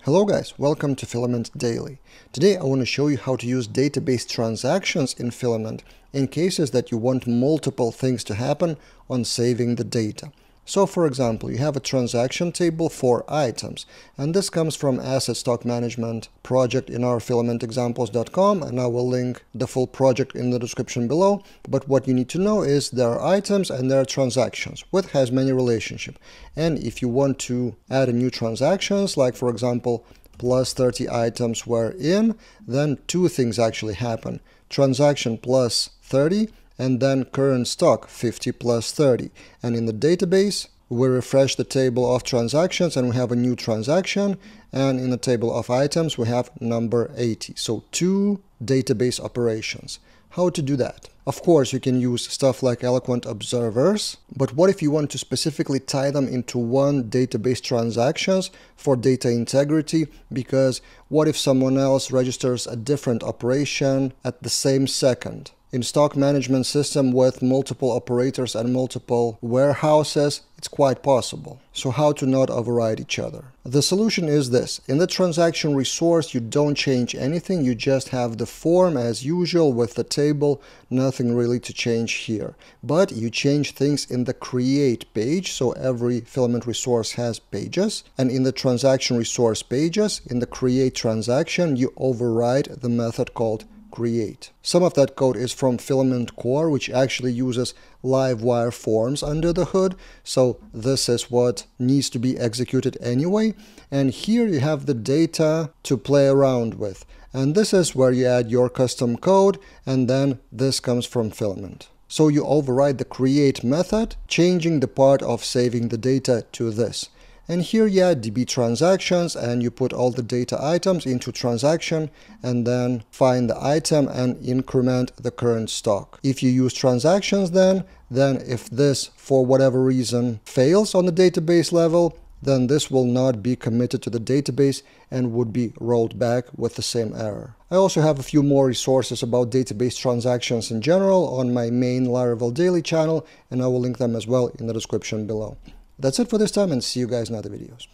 Hello guys, welcome to Filament Daily. Today I want to show you how to use database transactions in Filament in cases that you want multiple things to happen on saving the data. So for example, you have a transaction table for items, and this comes from Asset Stock Management project in our filamentexamples.com, and I will link the full project in the description below. But what you need to know is there are items and there are transactions, with has many relationship. And if you want to add a new transactions, like for example, plus 30 items were in, then two things actually happen. Transaction plus 30, and then current stock 50 plus 30. And in the database, we refresh the table of transactions and we have a new transaction. And in the table of items, we have number 80. So two database operations. How to do that? Of course, you can use stuff like eloquent observers, but what if you want to specifically tie them into one database transactions for data integrity? Because what if someone else registers a different operation at the same second? In stock management system with multiple operators and multiple warehouses, it's quite possible. So how to not override each other? The solution is this. In the transaction resource, you don't change anything. You just have the form as usual with the table, nothing really to change here. But you change things in the create page. So every filament resource has pages. And in the transaction resource pages, in the create transaction, you override the method called create. Some of that code is from Filament Core, which actually uses live wire forms under the hood. So this is what needs to be executed anyway. And here you have the data to play around with. And this is where you add your custom code, and then this comes from Filament. So you override the create method, changing the part of saving the data to this. And here you add DB transactions and you put all the data items into transaction and then find the item and increment the current stock. If you use transactions then if this for whatever reason fails on the database level, then this will not be committed to the database and would be rolled back with the same error. I also have a few more resources about database transactions in general on my main Laravel Daily channel, and I will link them as well in the description below. That's it for this time, and see you guys in other videos.